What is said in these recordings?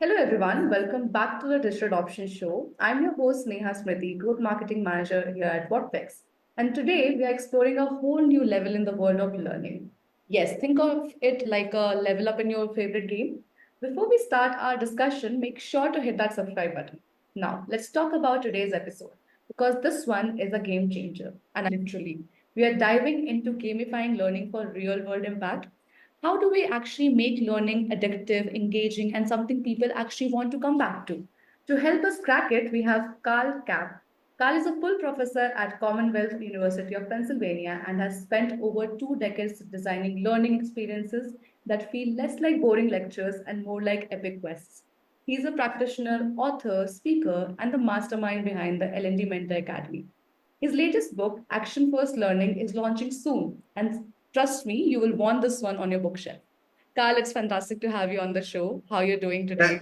Hello everyone, welcome back to the Digital Adoption Show. I'm your host Neha Smriti, Growth Marketing Manager here at WhatPex. And today we are exploring a whole new level in the world of learning. Yes, think of it like a level up in your favorite game. Before we start our discussion, make sure to hit that subscribe button. Now, let's talk about today's episode because this one is a game changer. And literally, we are diving into gamifying learning for real world impact. How do we actually make learning addictive, engaging, and something people actually want to come back to? To help us crack it, we have Karl Kapp. Karl is a full professor at Commonwealth University of Pennsylvania and has spent over 2 decades designing learning experiences that feel less like boring lectures and more like epic quests. He's a practitioner, author, speaker, and the mastermind behind the L&D Mentor Academy. His latest book, Action First Learning, is launching soon, and trust me, you will want this one on your bookshelf. Carl, it's fantastic to have you on the show. How are you doing Yeah, today?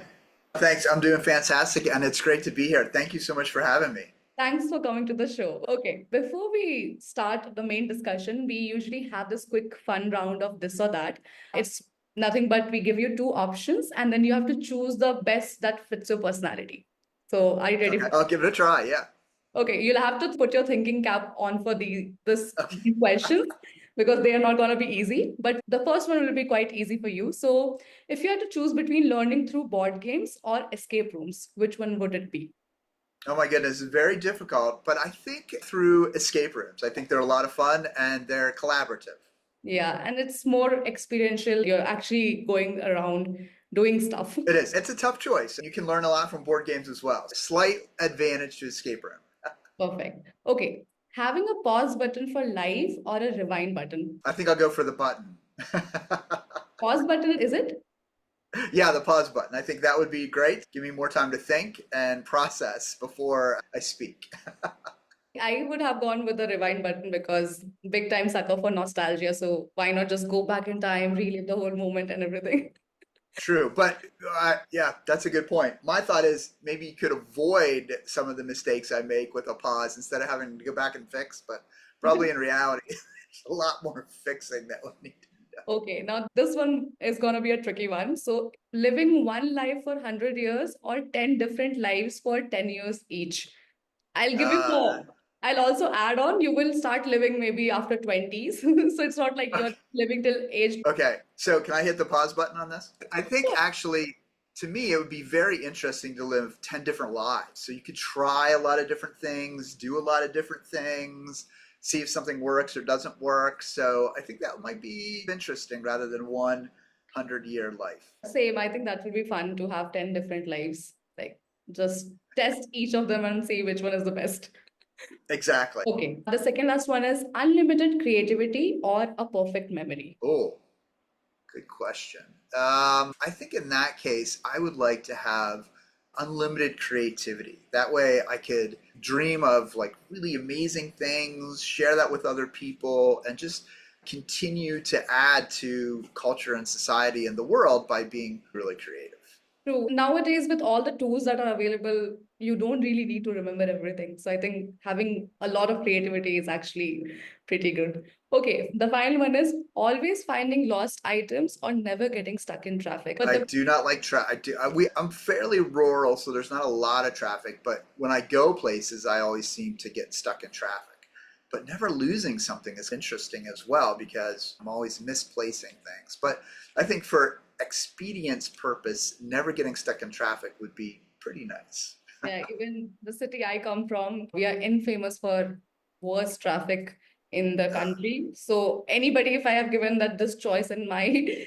thanks. I'm doing fantastic, and it's great to be here. Thank you so much for having me. Thanks for coming to the show. Okay, before we start the main discussion, we usually have this quick fun round of this or that. It's nothing but we give you two options, and then you have to choose the best that fits your personality. So, are you ready Okay, for? I'll give it a try. Yeah. Okay, you'll have to put your thinking cap on for this Okay. these questions because they are not going to be easy. But the first one will be quite easy for you. So, if you had to choose between learning through board games or escape rooms, which one would it be? Oh my goodness, it's very difficult, but I think through escape rooms. I think they're a lot of fun and they're collaborative. Yeah, and it's more experiential. You're actually going around doing stuff. It is. It's a tough choice. You can learn a lot from board games as well. Slight advantage to escape room. Perfect. Okay, having a pause button for life or a rewind button? I think I'll go for the button. Pause button, is it? Yeah, the pause button. I think that would be great. Give me more time to think and process before I speak. I would have gone with the rewind button because big time sucker for nostalgia. So why not just go back in time, relive the whole moment and everything? True, but yeah, that's a good point. My thought is maybe you could avoid some of the mistakes I make with a pause instead of having to go back and fix, but probably in reality, there's a lot more fixing that would need to be done. Okay, now this one is gonna be a tricky one. So living one life for 100 years or 10 different lives for 10 years each. I'll give you Uh, the I'll also add on, you will start living maybe after 20s. So it's not like you're okay, living till age. okay, so can I hit the pause button on this? I think actually, to me, it would be very interesting to live 10 different lives. So you could try a lot of different things, do a lot of different things, see if something works or doesn't work. So I think that might be interesting rather than 100-year life. Same, I think that will be fun to have 10 different lives. Like just test each of them and see which one is the best. Exactly. Okay, the second last one is unlimited creativity or a perfect memory. Oh, good question. I think in that case, I would like to have unlimited creativity. That way I could dream of like really amazing things, share that with other people, and just continue to add to culture and society and the world by being really creative. True. Nowadays, with all the tools that are available, you don't really need to remember everything. So I think having a lot of creativity is actually pretty good. Okay, the final one is always finding lost items or never getting stuck in traffic. But I the do not like traffic. I'm fairly rural, so there's not a lot of traffic. But when I go places, I always seem to get stuck in traffic. But never losing something is interesting as well because I'm always misplacing things. But I think for expedience purpose, never getting stuck in traffic would be pretty nice. yeah, even the city I come from, we are infamous for worst traffic in the country. So anybody, if I have given that this choice in my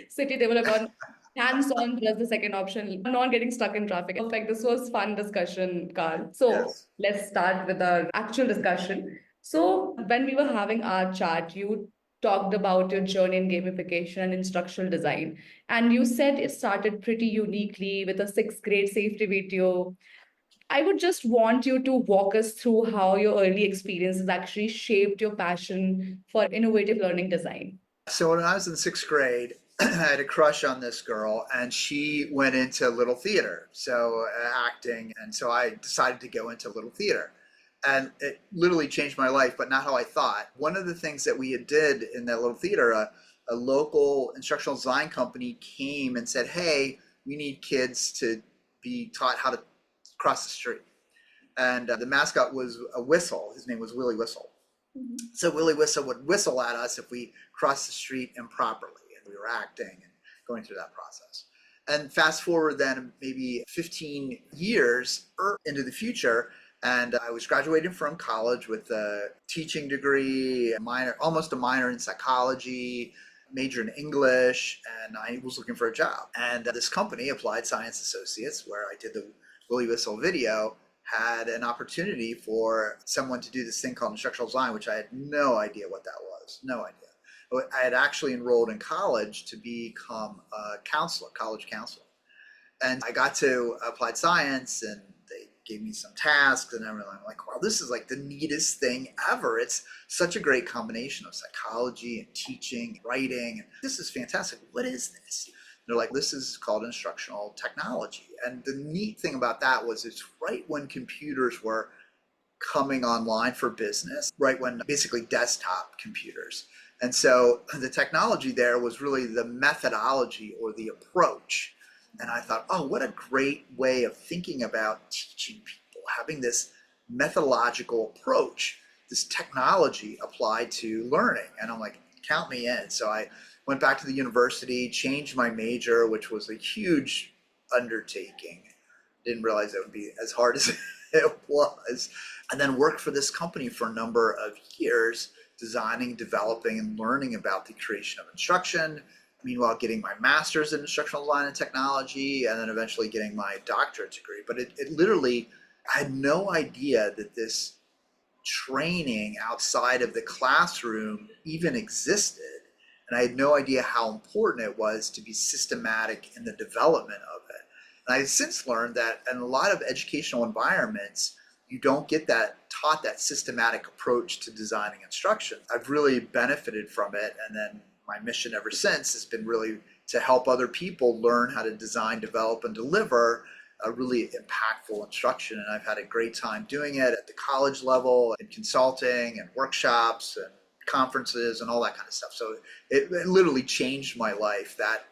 city, they would have gone hands on just the second option, not getting stuck in traffic. Perfect. This was fun discussion, Carl. So Yes. let's start with our actual discussion. So when we were having our chat, you talked about your journey in gamification and instructional design. And you said it started pretty uniquely with a sixth grade safety video. I would just want you to walk us through how your early experiences actually shaped your passion for innovative learning design. So when I was in sixth grade, I had a crush on this girl, and she went into little theater, so acting, and so I decided to go into little theater. And it literally changed my life, but not how I thought. One of the things that we had did in that little theater, a local instructional design company came and said, "Hey, we need kids to be taught how to cross the street. And the mascot was a whistle. His name was Willie Whistle. Mm-hmm. So Willie Whistle would whistle at us if we crossed the street improperly and we were acting and going through that process. And fast forward then maybe 15 years into the future, and I was graduating from college with a teaching degree, almost a minor in psychology, major in English, and I was looking for a job. And this company, Applied Science Associates, where I did the Willie Whistle video, had an opportunity for someone to do this thing called instructional design, which I had no idea what that was, no idea. I had actually enrolled in college to become a counselor, college counselor. And I got to Applied Science and they gave me some tasks and everything. I'm like, wow, this is like the neatest thing ever. It's such a great combination of psychology and teaching, writing. This is fantastic. What is this? They're like, this is called instructional technology. And the neat thing about that was it's right when computers were coming online for business, right when basically desktop computers. And so the technology there was really the methodology or the approach. And I thought, oh, what a great way of thinking about teaching people, having this methodological approach, this technology applied to learning. And I'm like, count me in. So I went back to the university, changed my major, which was a huge undertaking. Didn't realize it would be as hard as it was. And then worked for this company for a number of years, designing, developing, and learning about the creation of instruction. Meanwhile, getting my master's in instructional design and technology, and then eventually getting my doctorate degree. But it literally, I had no idea that this training outside of the classroom even existed. And I had no idea how important it was to be systematic in the development of it. And I've since learned that in a lot of educational environments, you don't get taught that systematic approach to designing instruction. I've really benefited from it. And then my mission ever since has been really to help other people learn how to design, develop, and deliver a really impactful instruction. And I've had a great time doing it at the college level, in consulting and workshops and conferences and all that kind of stuff. So it literally changed my life, that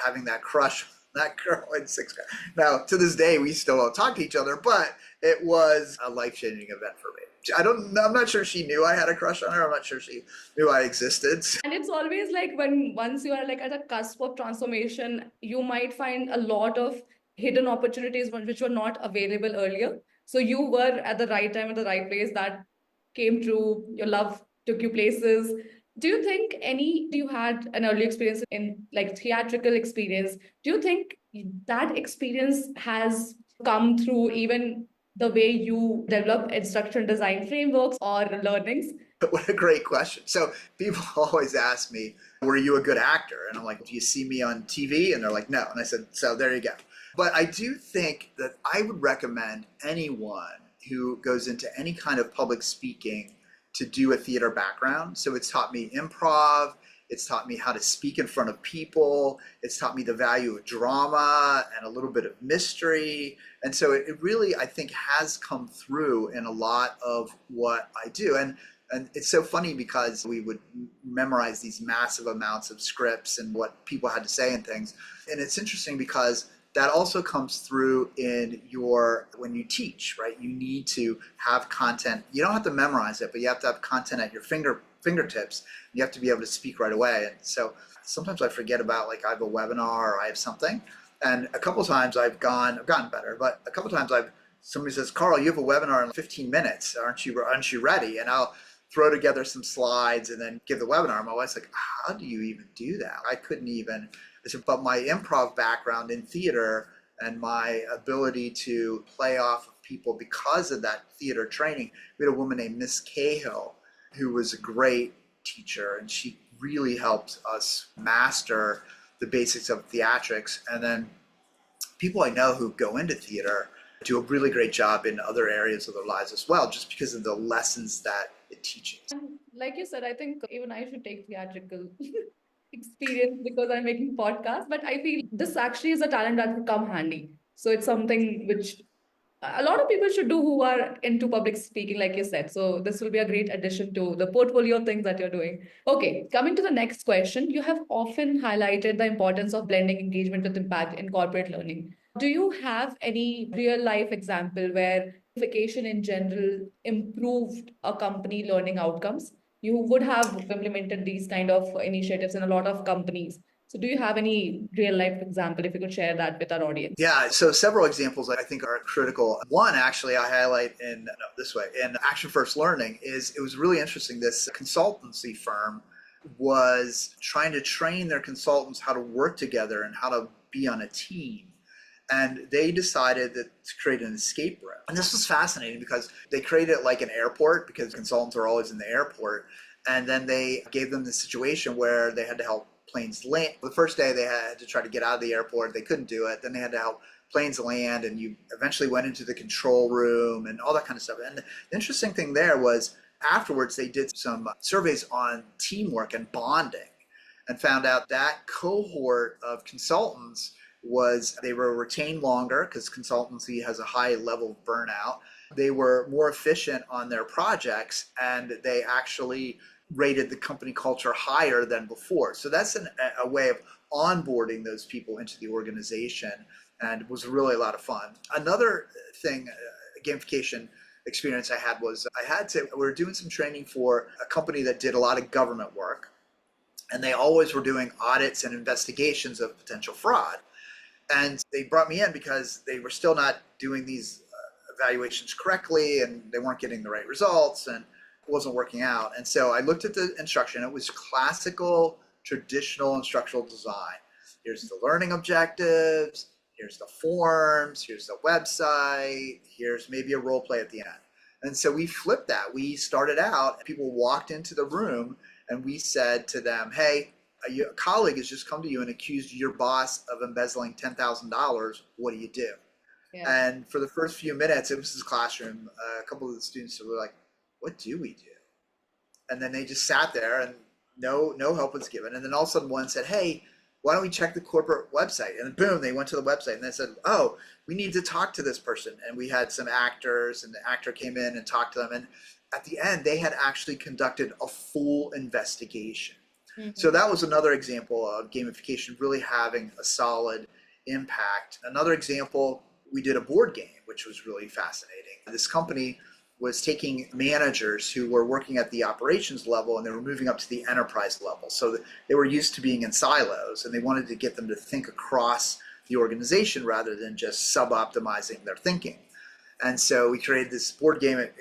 having that crush on that girl in sixth grade. Now, to this day, we still don't talk to each other, but it was a life-changing event for me. I'm not sure she knew I had a crush on her. I'm not sure she knew I existed. And it's always like once you are like at a cusp of transformation, you might find a lot of hidden opportunities which were not available earlier. So you were at the right time at the right place. That came true. Your love took you places. Do you think you had an early experience in like theatrical experience? Do you think that experience has come through even the way you develop instructional design frameworks or learnings? What a great question. So people always ask me, were you a good actor? And I'm like, do you see me on TV? And they're like, no. And I said, so there you go. But I do think that I would recommend anyone who goes into any kind of public speaking to do a theater background. So it's taught me improv. It's taught me how to speak in front of people. It's taught me the value of drama and a little bit of mystery. And so it really, I think, has come through in a lot of what I do. And it's so funny because we would memorize these massive amounts of scripts and what people had to say and things. And it's interesting because that also comes through when you teach, right? You need to have content. You don't have to memorize it, but you have to have content at your fingertips. You have to be able to speak right away. And so sometimes I forget about, like, I have a webinar or I have something. And a couple times I've gotten better, but a couple times somebody says, Karl, you have a webinar in 15 minutes. Aren't you ready? And I'll throw together some slides and then give the webinar. My wife's like, how do you even do that? I couldn't even. I said, but my improv background in theater and my ability to play off of people because of that theater training. We had a woman named Miss Cahill who was a great teacher, and she really helped us master the basics of theatrics. And then people I know who go into theater do a really great job in other areas of their lives as well, just because of the lessons that it teaches. And like you said, I think even I should take theatrical experience because I'm making podcasts, but I feel this actually is a talent that would come handy. So it's something which a lot of people should do who are into public speaking, like you said. So this will be a great addition to the portfolio of things that you're doing. Okay, coming to the next question, you have often highlighted the importance of blending engagement with impact in corporate learning. Do you have any real life example where gamification in general improved a company learning outcomes? You would have implemented these kind of initiatives in a lot of companies. So do you have any real life example if you could share that with our audience? Yeah, so several examples I think are critical. One, actually, I highlight in no, this way in Action First Learning is it was really interesting. This consultancy firm was trying to train their consultants how to work together and how to be on a team. And they decided to create an escape room. And this was fascinating because they created it like an airport because consultants are always in the airport. And then they gave them the situation where they had to help planes land. The first day they had to try to get out of the airport. They couldn't do it. Then they had to help planes land, and you eventually went into the control room and all that kind of stuff. And the interesting thing there was afterwards they did some surveys on teamwork and bonding and found out that cohort of consultants they were retained longer because consultancy has a high level of burnout. They were more efficient on their projects, and they actually rated the company culture higher than before. So that's a way of onboarding those people into the organization, and it was really a lot of fun. Another thing, gamification experience I had was we were doing some training for a company that did a lot of government work, and they always were doing audits and investigations of potential fraud. And they brought me in because they were still not doing these evaluations correctly, and they weren't getting the right results, and it wasn't working out. And so I looked at the instruction. It was classical, traditional instructional design. Here's the learning objectives, here's the forms, here's the website, here's maybe a role play at the end. And so we flipped that. We started out, people walked into the room, and we said to them, hey, a colleague has just come to you and accused your boss of embezzling $10,000. What do you do? Yeah. And for the first few minutes, it was this classroom. A couple of the students were like, what do we do? And then they just sat there and no help was given. And then all of a sudden one said, hey, why don't we check the corporate website? And boom, they went to the website and they said, oh, we need to talk to this person. And we had some actors, and the actor came in and talked to them. And at the end, they had actually conducted a full investigation. Mm-hmm. So that was another example of gamification really having a solid impact. Another example, we did a board game, which was really fascinating. This company was taking managers who were working at the operations level, and they were moving up to the enterprise level. So they were used to being in silos, and they wanted to get them to think across the organization rather than just sub-optimizing their thinking. And so we created this board game. It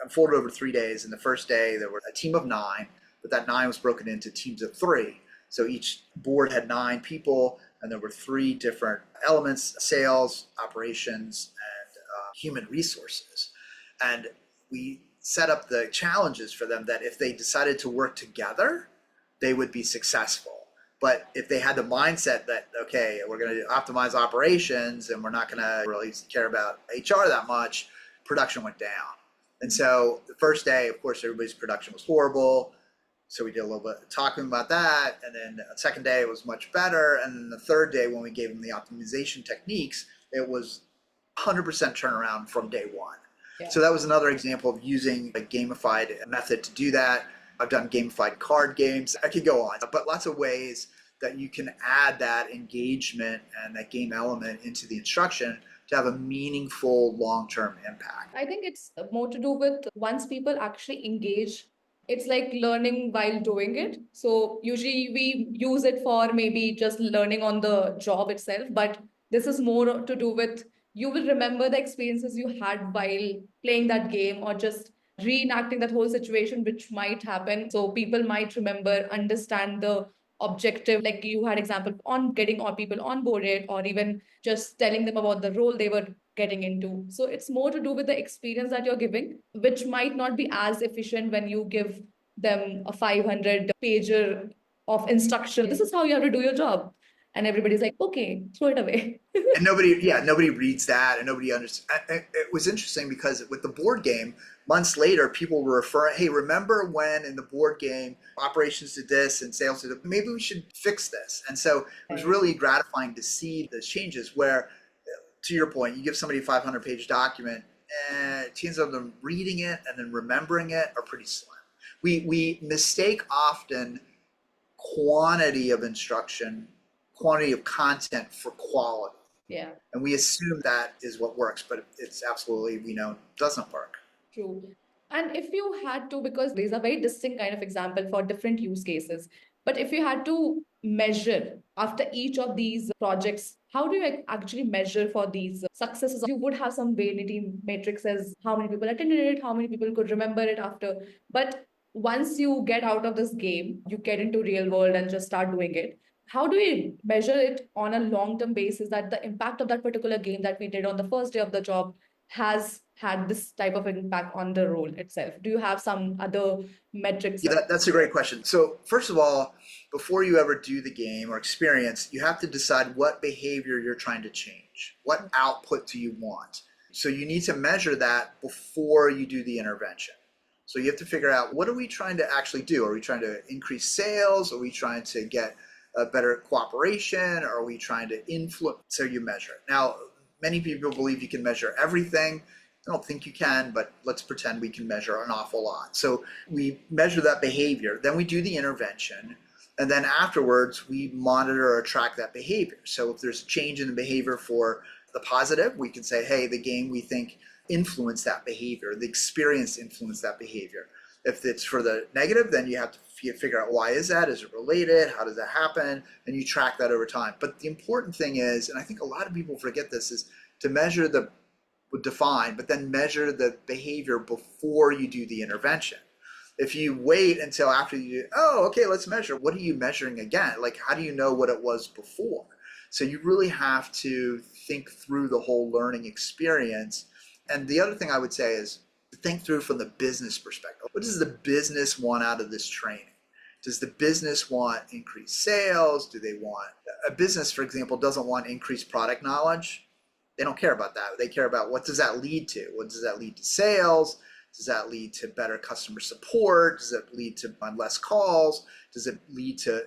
unfolded over 3 days. And the first day, there were a team of 9. But that 9 was broken into teams of 3. So each board had 9 people, and there were 3 different elements: sales, operations, and human resources. And we set up the challenges for them that if they decided to work together, they would be successful. But if they had the mindset that, okay, we're going to optimize operations and we're not going to really care about HR that much, production went down. And so the first day, of course, everybody's production was horrible. So we did a little bit of talking about that. And then the second day it was much better. And then the third day, when we gave them the optimization techniques, it was 100% turnaround from day one. Yeah. So that was another example of using a gamified method to do that. I've done gamified card games. I could go on, but lots of ways that you can add that engagement and that game element into the instruction to have a meaningful long-term impact. I think it's more to do with once people actually engage, it's like learning while doing it. So usually we use it for maybe just learning on the job itself, but this is more to do with you will remember the experiences you had while playing that game or just reenacting that whole situation which might happen. So people might remember, understand the objective, like you had example on getting all people onboarded or even just telling them about the role they were getting into. So it's more to do with the experience that you're giving, which might not be as efficient when you give them a 500 pager of instruction. This is how you have to do your job. And everybody's like, okay, throw it away. And nobody reads that, and nobody understands. It was interesting because with the board game, months later, people were referring, hey, remember when in the board game, operations did this and sales did it? Maybe we should fix this. And so it was really gratifying to see those changes where, to your point, you give somebody a 500-page document, and chances of them reading it and then remembering it are pretty slim. We mistake often quantity of instruction, quantity of content for quality. Yeah. And we assume that is what works, but it's absolutely, we know, doesn't work. True. And if you had to, because these are very distinct kind of example for different use cases, but if you had to measure after each of these projects, how do you actually measure for these successes? You would have some vanity metrics as how many people attended it, how many people could remember it after. But once you get out of this game, you get into real world and just start doing it. How do we measure it on a long-term basis that the impact of that particular game that we did on the first day of the job has had this type of impact on the role itself? Do you have some other metrics? Yeah, that's a great question. So, first of all, before you ever do the game or experience, you have to decide what behavior you're trying to change. What output do you want? So, you need to measure that before you do the intervention. So, you have to figure out, what are we trying to actually do? Are we trying to increase sales? Are we trying to get a better cooperation? Are we trying to influence? So, you measure it. Now, many people believe you can measure everything. I don't think you can, but let's pretend we can measure an awful lot. So we measure that behavior, then we do the intervention, and then afterwards we monitor or track that behavior. So if there's a change in the behavior for the positive, we can say, hey, the game we think influenced that behavior, the experience influenced that behavior. If it's for the negative, then you have to figure out, why is that? Is it related? How does that happen? And you track that over time. But the important thing is, and I think a lot of people forget this, is to measure the define, but then measure the behavior before you do the intervention. If you wait until after you, oh, okay, let's measure. What are you measuring again? Like, how do you know what it was before? So you really have to think through the whole learning experience. And the other thing I would say is to think through from the business perspective. What does the business want out of this training? Does the business want increased sales? Do they want, a business, for example, doesn't want increased product knowledge. They don't care about that. They care about, what does that lead to? What does that lead to? Sales? Does that lead to better customer support? Does it lead to less calls? Does it lead to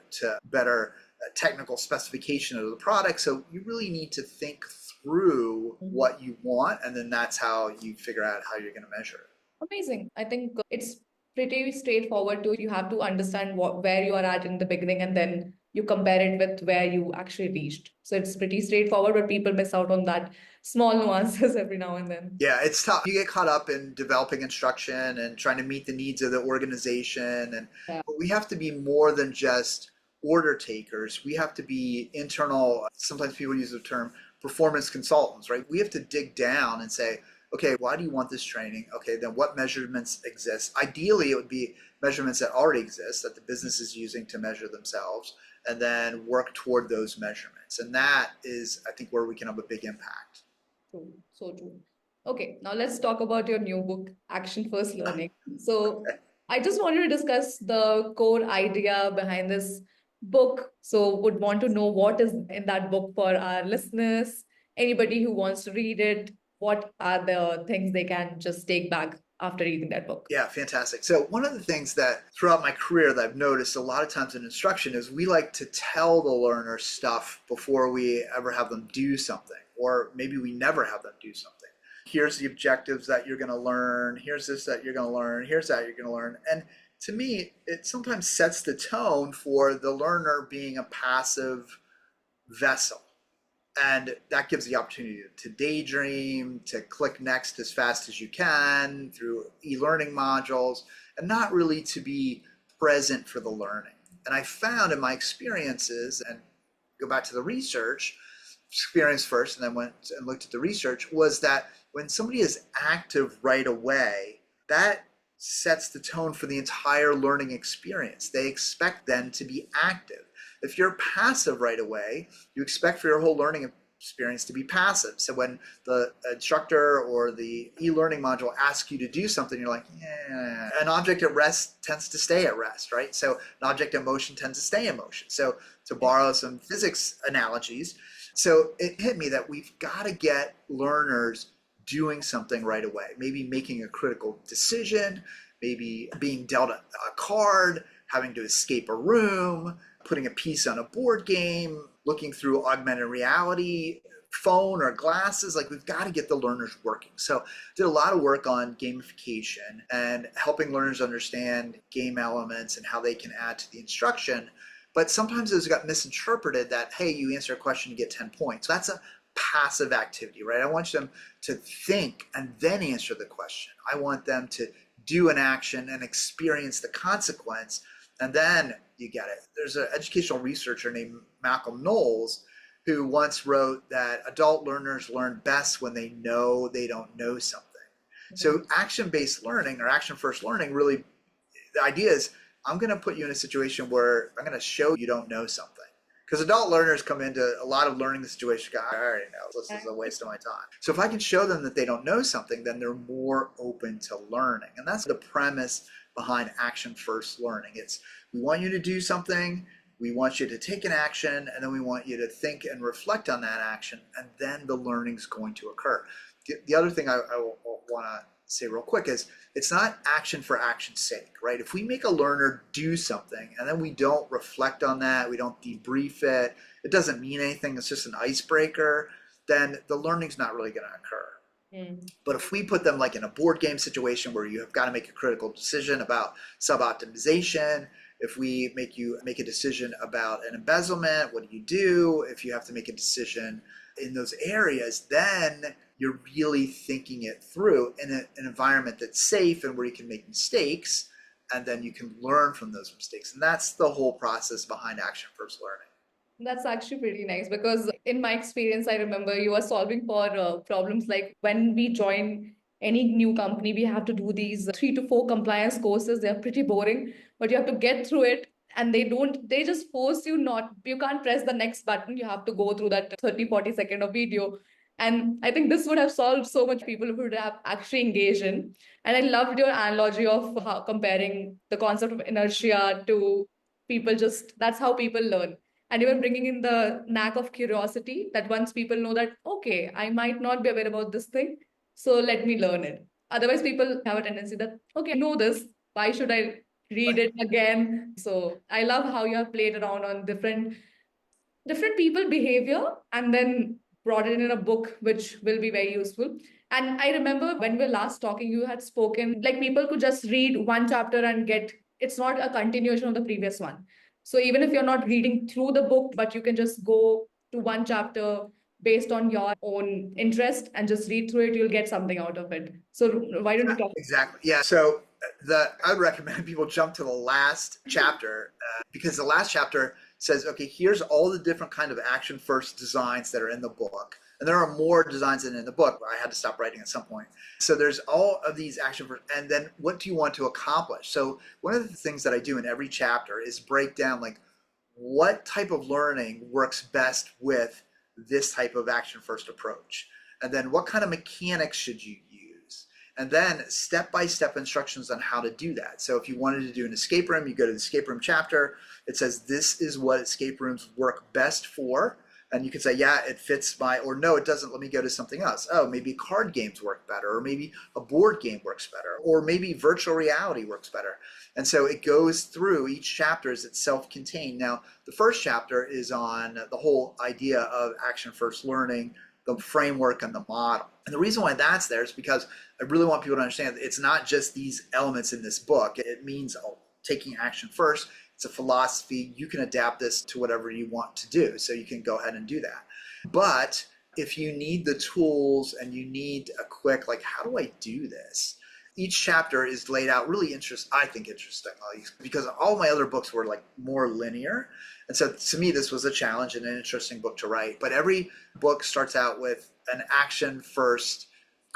better technical specification of the product? So you really need to think through what you want, and then that's how you figure out how you're going to measure it. Amazing. I think it's pretty straightforward too. You have to understand where you are at in the beginning, and then you compare it with where you actually reached. So it's pretty straightforward, but people miss out on that small nuances every now and then. Yeah, it's tough. You get caught up in developing instruction and trying to meet the needs of the organization. And Yeah. but we have to be more than just order takers. We have to be internal, sometimes people use the term performance consultants, right? We have to dig down and say, okay, why do you want this training? Okay, then what measurements exist? Ideally, it would be measurements that already exist that the business is using to measure themselves, and then work toward those measurements. And that is, I think, where we can have a big impact. True. So true. Okay, now let's talk about your new book, Action First Learning. So I just wanted to discuss the core idea behind this book. So would want to know what is in that book for our listeners, anybody who wants to read it, what are the things they can just take back after reading that book? Yeah, fantastic. So one of the things that throughout my career that I've noticed a lot of times in instruction is we like to tell the learner stuff before we ever have them do something, or maybe we never have them do something. Here's the objectives that you're going to learn. Here's this that you're going to learn. Here's that you're going to learn. And to me, it sometimes sets the tone for the learner being a passive vessel. And that gives the opportunity to daydream, to click next as fast as you can through e-learning modules, and not really to be present for the learning. And I found in my experiences, and go back to the research, experience first and then went and looked at the research, was that when somebody is active right away, that sets the tone for the entire learning experience. They expect them to be active. If you're passive right away, you expect for your whole learning experience to be passive. So when the instructor or the e-learning module asks you to do something, you're like, yeah. An object at rest tends to stay at rest, right? So an object in motion tends to stay in motion. So to borrow some physics analogies, so it hit me that we've got to get learners doing something right away, maybe making a critical decision, maybe being dealt a card, having to escape a room, putting a piece on a board game, looking through augmented reality, phone or glasses. Like, we've got to get the learners working. So did a lot of work on gamification and helping learners understand game elements and how they can add to the instruction. But sometimes those got misinterpreted that, hey, you answer a question, you get 10 points. That's a passive activity, right? I want them to think and then answer the question. I want them to do an action and experience the consequence, and then you get it. There's an educational researcher named Malcolm Knowles who once wrote that adult learners learn best when they know they don't know something. So action-based learning or action-first learning, really, the idea is I'm going to put you in a situation where I'm going to show you don't know something. Because adult learners come into a lot of learning situations, go, I already know, this is a waste of my time. So if I can show them that they don't know something, then they're more open to learning. And that's the premise behind action-first learning. It's we want you to do something, we want you to take an action, and then we want you to think and reflect on that action, and then the learning's going to occur. The other thing I want to say real quick is it's not action for action's sake, right? If we make a learner do something and then we don't reflect on that, we don't debrief it, it doesn't mean anything, it's just an icebreaker, then the learning's not really going to occur. But if we put them like in a board game situation where you have got to make a critical decision about sub-optimization, if we make you make a decision about an embezzlement, what do you do? If you have to make a decision in those areas, then you're really thinking it through in an environment that's safe and where you can make mistakes, and then you can learn from those mistakes. And that's the whole process behind action first learning. That's actually pretty nice because in my experience, I remember you are solving for problems like when we join any new company, we have to do these 3 to 4 compliance courses. They're pretty boring, but you have to get through it. And they just force you you can't press the next button. You have to go through that 30-40 second of video. And I think this would have solved so much people who would have actually engaged in. And I loved your analogy of how comparing the concept of inertia to people that's how people learn. And even bringing in the knack of curiosity that once people know that, okay, I might not be aware about this thing, so let me learn it. Otherwise, people have a tendency that, okay, I know this, why should I read it again? So I love how you have played around on different people behavior and then brought it in a book which will be very useful. And I remember when we were last talking, you had spoken like people could just read one chapter and get it's not a continuation of the previous one. So even if you're not reading through the book, but you can just go to one chapter based on your own interest and just read through it, you'll get something out of it. So why don't you talk? Exactly. Yeah. So I would recommend people jump to the last chapter because the last chapter says, okay, here's all the different kind of action first designs that are in the book. And there are more designs than in the book. I had to stop writing at some point. So there's all of these action first, and then what do you want to accomplish? So one of the things that I do in every chapter is break down like what type of learning works best with this type of action first approach. And then what kind of mechanics should you use? And then step-by-step instructions on how to do that. So if you wanted to do an escape room, you go to the escape room chapter. It says this is what escape rooms work best for. And you can say, yeah, it fits or no, it doesn't. Let me go to something else. Oh, maybe card games work better, or maybe a board game works better, or maybe virtual reality works better. And so it goes through each chapter as it's self-contained. Now, the first chapter is on the whole idea of action first learning, the framework and the model. And the reason why that's there is because I really want people to understand that it's not just these elements in this book. It means taking action first. It's a philosophy. You can adapt this to whatever you want to do. So you can go ahead and do that. But if you need the tools and you need a quick, like, how do I do this? Each chapter is laid out really interesting, because all my other books were like more linear. And so to me, this was a challenge and an interesting book to write. But every book starts out with an action first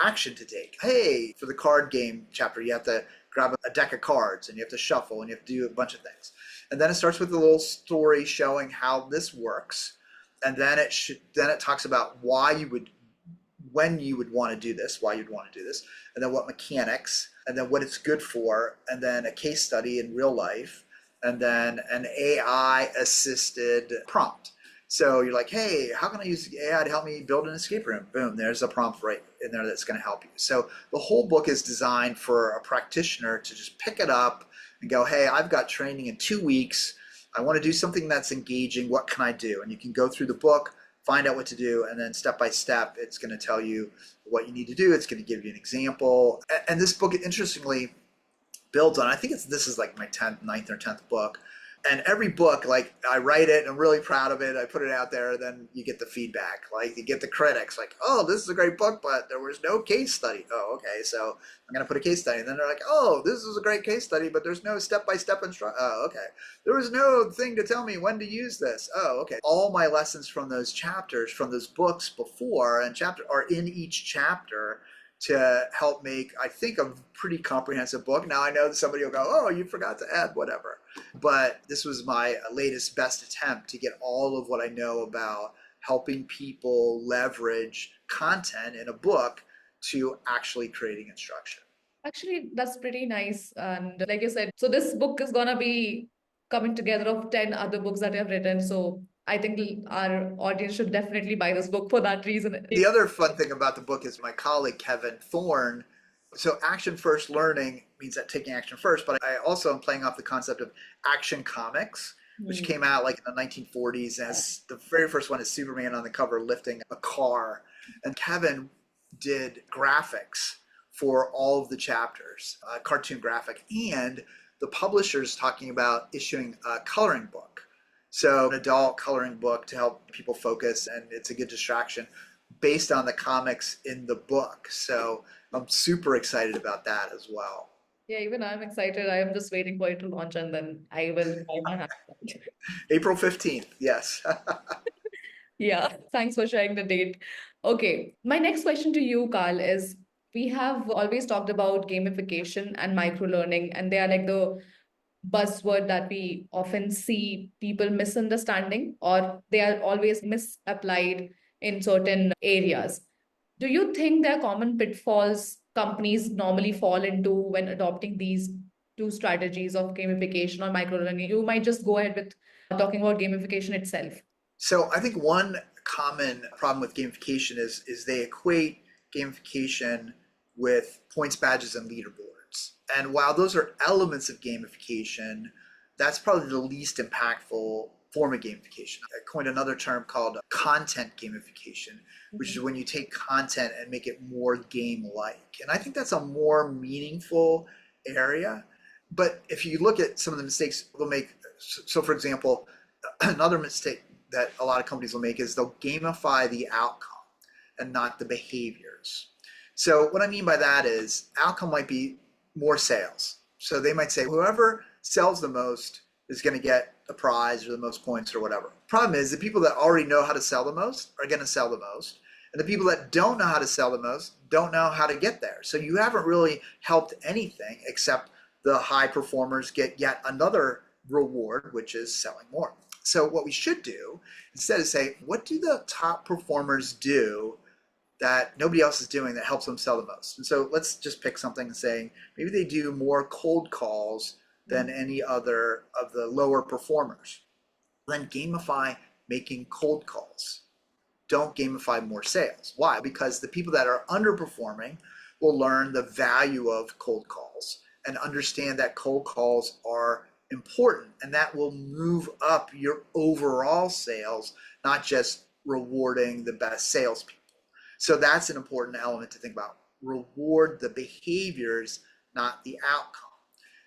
action to take. Hey, for the card game chapter, you have to grab a deck of cards and you have to shuffle and you have to do a bunch of things. And then it starts with a little story showing how this works. And then it talks about when you would want to do this, why you'd want to do this, and then what mechanics, and then what it's good for, and then a case study in real life, and then an AI assisted prompt. So you're like, hey, how can I use AI to help me build an escape room? Boom, there's a prompt right in there that's going to help you. So the whole book is designed for a practitioner to just pick it up and go, hey, I've got training in 2 weeks. I want to do something that's engaging. What can I do? And you can go through the book, find out what to do, and then step by step, it's going to tell you what you need to do. It's going to give you an example. And this book, interestingly, builds on, I think this is like my 9th or 10th book. And every book, like I write it and I'm really proud of it. I put it out there, then you get the feedback. Like you get the critics, like, oh, this is a great book, but there was no case study. Oh, okay, so I'm gonna put a case study. And then they're like, oh, this is a great case study, but there's no step-by-step instruction. Oh, okay. There was no thing to tell me when to use this. Oh, okay. All my lessons from those chapters, from those books before and chapter are in each chapter to help make, I think, a pretty comprehensive book. Now I know that somebody will go, oh, you forgot to add whatever. But this was my latest best attempt to get all of what I know about helping people leverage content in a book to actually creating instruction. Actually, that's pretty nice. And like you said, so this book is gonna be coming together of 10 other books that you have written. So I think our audience should definitely buy this book for that reason. The other fun thing about the book is my colleague Kevin Thorne. So action first learning means that taking action first, but I also am playing off the concept of action comics, which came out like in the 1940s. As the very first one is Superman on the cover lifting a car, and Kevin did graphics for all of the chapters, cartoon graphic, and the publisher's talking about issuing a coloring book. So an adult coloring book to help people focus, and it's a good distraction based on the comics in the book. So I'm super excited about that as well. Yeah, even I'm excited. I am just waiting for it to launch and then I will buy my hand. April 15th, yes. Yeah, thanks for sharing the date. Okay, my next question to you, Carl, is we have always talked about gamification and micro learning, and they are like the buzzword that we often see people misunderstanding, or they are always misapplied in certain areas. Do you think there are common pitfalls companies normally fall into when adopting these two strategies of gamification or micro learning? You might just go ahead with talking about gamification itself. So I think one common problem with gamification is they equate gamification with points, badges, and leaderboards. And while those are elements of gamification, that's probably the least impactful form of gamification. I coined another term called content gamification, which is when you take content and make it more game-like. And I think that's a more meaningful area. But if you look at some of the mistakes they'll make, so for example, another mistake that a lot of companies will make is they'll gamify the outcome and not the behaviors. So what I mean by that is outcome might be more sales. So they might say whoever sells the most is going to get a prize or the most points or whatever. Problem is the people that already know how to sell the most are going to sell the most. And the people that don't know how to sell the most don't know how to get there. So you haven't really helped anything except the high performers get yet another reward, which is selling more. So what we should do instead is say, what do the top performers do that nobody else is doing that helps them sell the most? And so let's just pick something and say, maybe they do more cold calls than any other of the lower performers. Then gamify making cold calls. Don't gamify more sales. Why? Because the people that are underperforming will learn the value of cold calls and understand that cold calls are important, and that will move up your overall sales, not just rewarding the best salespeople. So that's an important element to think about. Reward the behaviors, not the outcome.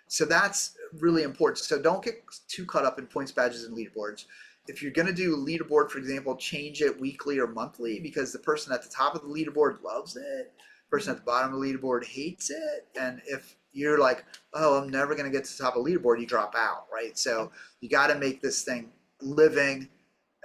So that's really important. So don't get too caught up in points, badges, and leaderboards. If you're going to do a leaderboard, for example, change it weekly or monthly, because the person at the top of the leaderboard loves it, the person at the bottom of the leaderboard hates it. And if you're like, oh, I'm never going to get to the top of the leaderboard, you drop out, right? So you got to make this thing living,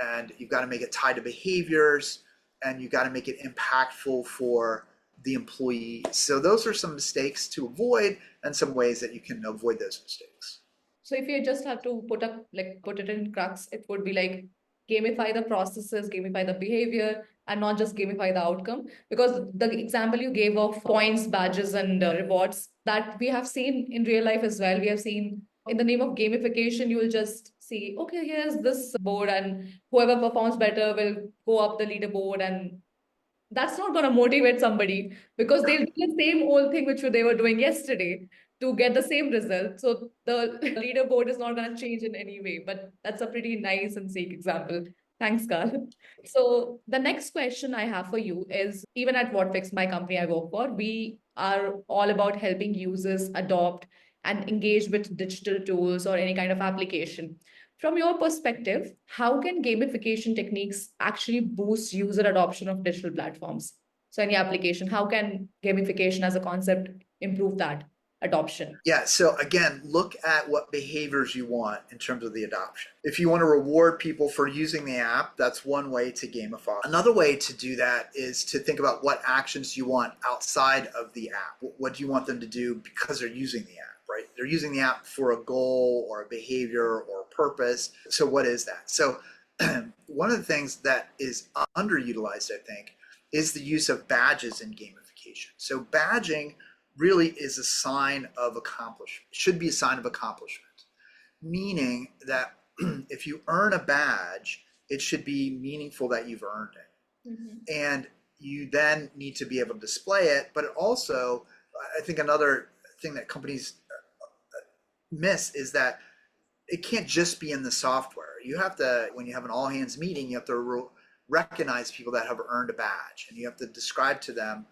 and you've got to make it tied to behaviors, and you got to make it impactful for the employee. So those are some mistakes to avoid and some ways that you can avoid those mistakes. So if you just have to put it in crux, it would be like gamify the processes, gamify the behavior, and not just gamify the outcome. Because the example you gave of points, badges, and rewards that we have seen in real life as well. We have seen in the name of gamification, you will just see, okay, here's this board, and whoever performs better will go up the leaderboard, and that's not going to motivate somebody because they'll do the same old thing which they were doing yesterday to get the same result. So the leaderboard is not going to change in any way. But that's a pretty nice and safe example. Thanks, Carl. So the next question I have for you is, even at WhatFix, my company I work for, we are all about helping users adopt and engage with digital tools or any kind of application. From your perspective, how can gamification techniques actually boost user adoption of digital platforms? So, any application, how can gamification as a concept improve that adoption? Yeah, so again, look at what behaviors you want in terms of the adoption. If you want to reward people for using the app, that's one way to gamify. Another way to do that is to think about what actions you want outside of the app. What do you want them to do because they're using the app, right? They're using the app for a goal or a behavior or a purpose. So what is that? So one of the things that is underutilized, I think, is the use of badges in gamification. So badging really is a sign of accomplishment. It should be a sign of accomplishment, meaning that if you earn a badge, it should be meaningful that you've earned it. Mm-hmm. And you then need to be able to display it. But it also, I think another thing that companies miss is that it can't just be in the software. You have to, when you have an all hands meeting, you have to recognize people that have earned a badge, and you have to describe to them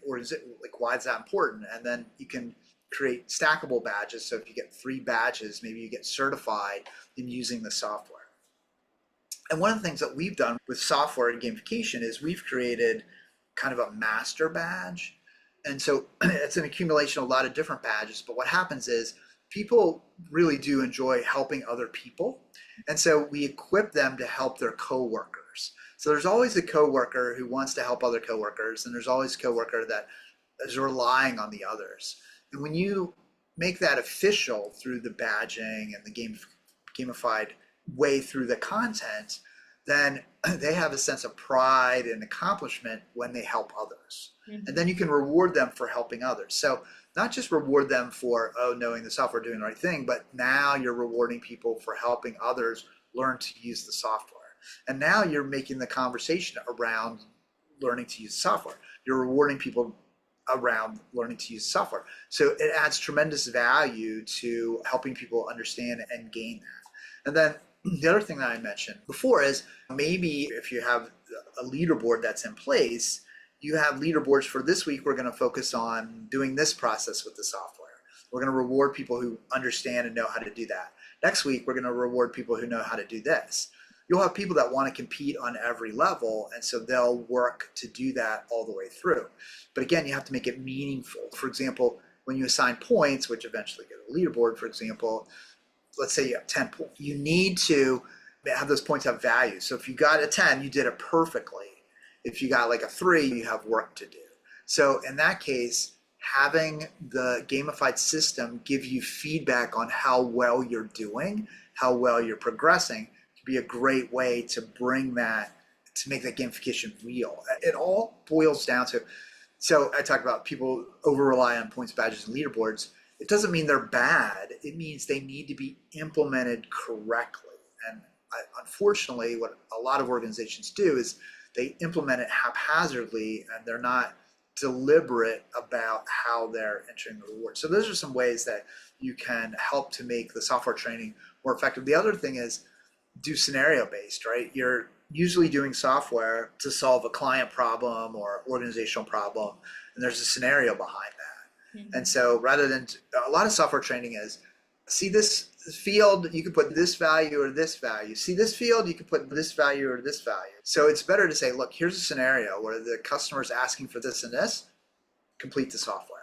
or is it like, why is that important? And then you can create stackable badges. So if you get 3 badges, maybe you get certified in using the software. And one of the things that we've done with software and gamification is we've created kind of a master badge. And so it's an accumulation of a lot of different badges. But what happens is people really do enjoy helping other people. And so we equip them to help their coworkers. So there's always a coworker who wants to help other coworkers, and there's always a coworker that is relying on the others. And when you make that official through the badging and the gamified way through the content, then they have a sense of pride and accomplishment when they help others. Mm-hmm. And then you can reward them for helping others. So not just reward them for, knowing the software, doing the right thing, but now you're rewarding people for helping others learn to use the software. And now you're making the conversation around learning to use software. You're rewarding people around learning to use software. So it adds tremendous value to helping people understand and gain that. And then the other thing that I mentioned before is maybe if you have a leaderboard that's in place, you have leaderboards for this week. We're going to focus on doing this process with the software. We're going to reward people who understand and know how to do that. Next week, we're going to reward people who know how to do this. You'll have people that want to compete on every level, and so they'll work to do that all the way through. But again, you have to make it meaningful. For example, when you assign points, which eventually get a leaderboard, for example, let's say you have 10 points. You need to have those points have value. So if you got a 10, you did it perfectly. If you got like a 3, you have work to do. So in that case, having the gamified system give you feedback on how well you're doing, how well you're progressing, be a great way to bring that, to make that gamification real. It all boils down to, so I talked about people over rely on points, badges, and leaderboards. It doesn't mean they're bad. It means they need to be implemented correctly. And unfortunately, what a lot of organizations do is they implement it haphazardly, and they're not deliberate about how they're entering the reward. So those are some ways that you can help to make the software training more effective. The other thing is, do scenario based, right? You're usually doing software to solve a client problem or organizational problem, and there's a scenario behind that. Mm-hmm. And so rather than, a lot of software training is, see this field, you can put this value or this value. See this field, you can put this value or this value. So it's better to say, look, here's a scenario where the customer is asking for this and this, complete the software.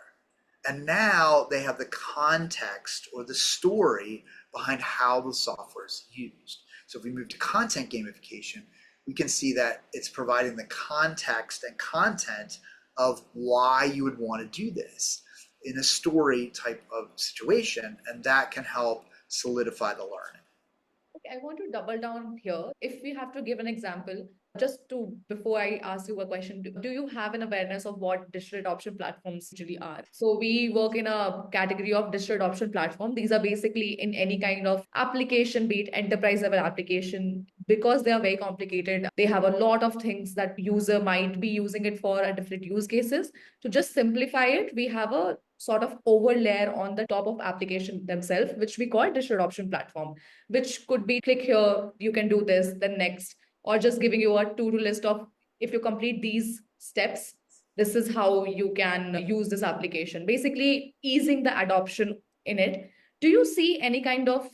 And now they have the context or the story behind how the software is used. So if we move to content gamification, we can see that it's providing the context and content of why you would want to do this in a story type of situation, and that can help solidify the learning. Okay, I want to double down here. If we have to give an example, just to, before I ask you a question, do you have an awareness of what digital adoption platforms usually are? So we work in a category of digital adoption platform. These are basically in any kind of application, be it enterprise level application, because they are very complicated. They have a lot of things that user might be using it for at different use cases. To just simplify it, we have a sort of overlayer on the top of application themselves, which we call digital adoption platform, which could be click here, you can do this, then next, or just giving you a to-do list of, if you complete these steps, this is how you can use this application. Basically, easing the adoption in it. Do you see any kind of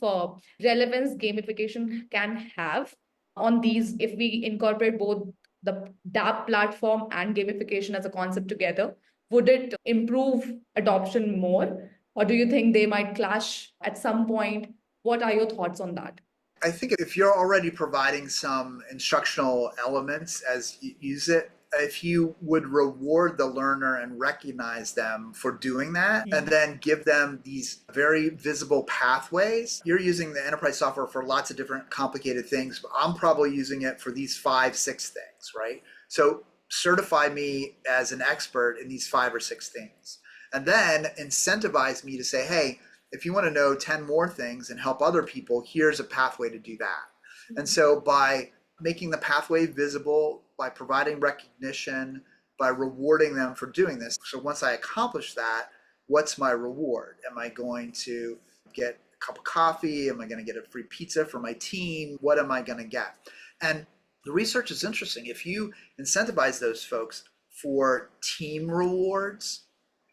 relevance gamification can have on these if we incorporate both the DApp platform and gamification as a concept together? Would it improve adoption more? Or do you think they might clash at some point? What are your thoughts on that? I think if you're already providing some instructional elements as you use it, if you would reward the learner and recognize them for doing that, and then give them these very visible pathways. You're using the enterprise software for lots of different complicated things, but I'm probably using it for these 5, 6 things, right? So certify me as an expert in these 5 or 6 things. And then incentivize me to say, hey, if you want to know 10 more things and help other people, here's a pathway to do that. And so by making the pathway visible, by providing recognition, by rewarding them for doing this. So once I accomplish that, what's my reward? Am I going to get a cup of coffee? Am I going to get a free pizza for my team? What am I going to get? And the research is interesting. If you incentivize those folks for team rewards,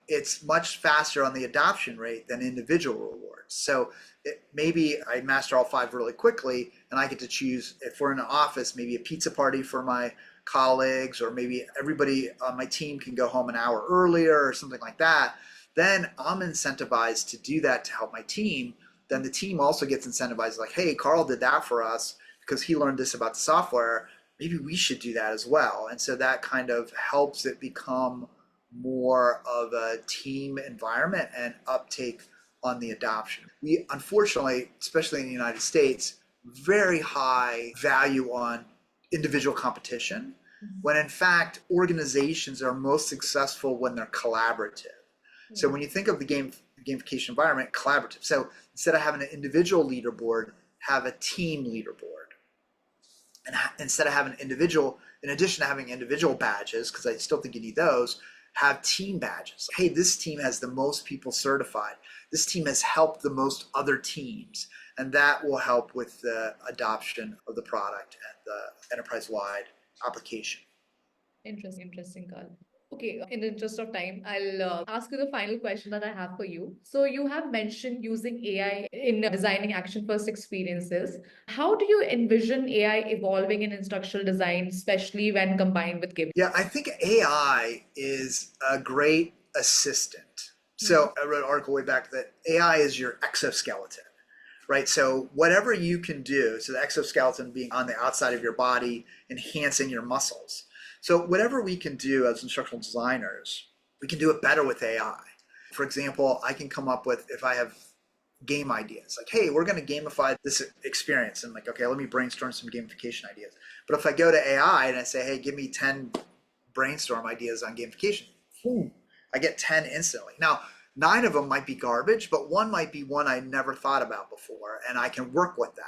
it's much faster on the adoption rate than individual rewards. So maybe I master all 5 really quickly and I get to choose, if we're in an office, maybe a pizza party for my colleagues, or maybe everybody on my team can go home an hour earlier or something like that. Then I'm incentivized to do that to help my team. Then the team also gets incentivized, like, hey, Karl did that for us because he learned this about the software. Maybe we should do that as well. And so that kind of helps it become more of a team environment and uptake on the adoption. We unfortunately, especially in the United States, very high value on individual competition, when in fact organizations are most successful when they're collaborative. So when you think of the gamification environment, collaborative. So instead of having an individual leaderboard, have a team leaderboard. And instead of having individual, in addition to having individual badges, because I still think you need those, have team badges. Hey, this team has the most people certified. This team has helped the most other teams. And that will help with the adoption of the product and the enterprise-wide application. Interesting, Carl. Okay, in the interest of time, I'll ask you the final question that I have for you. So, you have mentioned using AI in designing action first experiences. How do you envision AI evolving in instructional design, especially when combined with gaming? Yeah, I think AI is a great assistant. So I wrote an article way back that AI is your exoskeleton, right? So whatever you can do, so the exoskeleton being on the outside of your body, enhancing your muscles. So whatever we can do as instructional designers, we can do it better with AI. For example, I can come up with, if I have game ideas, like, hey, we're going to gamify this experience, and like, okay, let me brainstorm some gamification ideas. But if I go to AI and I say, hey, give me 10 brainstorm ideas on gamification, boom, I get 10 instantly. Now, 9 of them might be garbage, but one might be one I never thought about before, and I can work with that.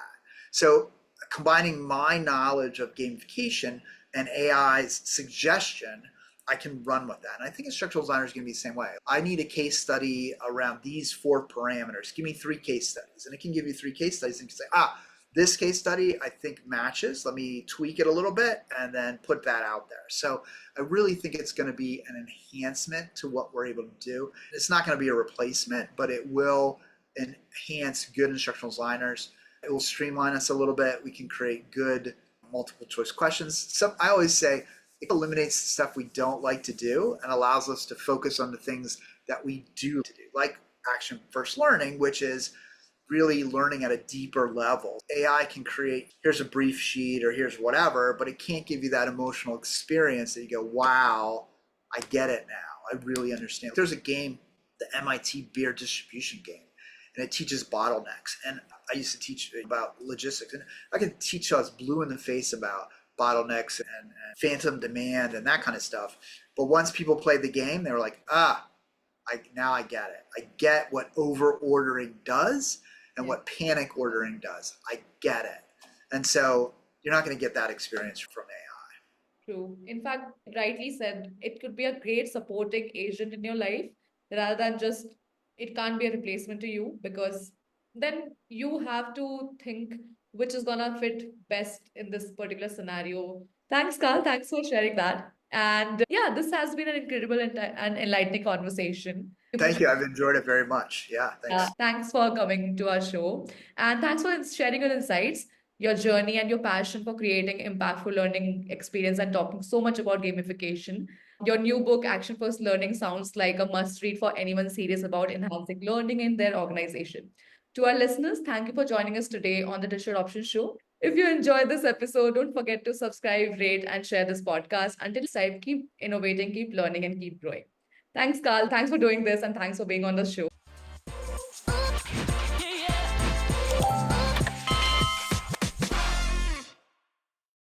So combining my knowledge of gamification and AI's suggestion, I can run with that. And I think instructional designers are going to be the same way. I need a case study around these 4 parameters. Give me 3 case studies. And it can give you 3 case studies and you can say, this case study I think matches. Let me tweak it a little bit and then put that out there. So I really think it's going to be an enhancement to what we're able to do. It's not going to be a replacement, but it will enhance good instructional designers. It will streamline us a little bit. We can create good multiple choice questions. I always say it eliminates the stuff we don't like to do and allows us to focus on the things that we do to do, like action first learning, which is really learning at a deeper level. AI can create, here's a brief sheet or here's whatever, but it can't give you that emotional experience that you go, wow, I get it now. I really understand. There's a game, the MIT beer distribution game, and it teaches bottlenecks. And I used to teach about logistics, and I could teach us blue in the face about bottlenecks and phantom demand and that kind of stuff. But once people played the game, they were like, now I get it. I get what over ordering does and what panic ordering does. I get it. And so you're not going to get that experience from AI. True. In fact, rightly said, it could be a great supporting agent in your life rather than just, it can't be a replacement to you, because then you have to think which is gonna fit best in this particular scenario. Thanks, Carl. Thanks for sharing that. And yeah, this has been an incredible and enlightening conversation. Thank you. I've enjoyed it very much. Yeah, thanks. Thanks for coming to our show. And thanks for sharing your insights, your journey, and your passion for creating impactful learning experience and talking so much about gamification. Your new book, Action First Learning, sounds like a must read for anyone serious about enhancing learning in their organization. To our listeners, thank you for joining us today on the Digital Options Show. If you enjoyed this episode, don't forget to subscribe, rate, and share this podcast. Until next time, keep innovating, keep learning, and keep growing. Thanks, Carl. Thanks for doing this, and thanks for being on the show.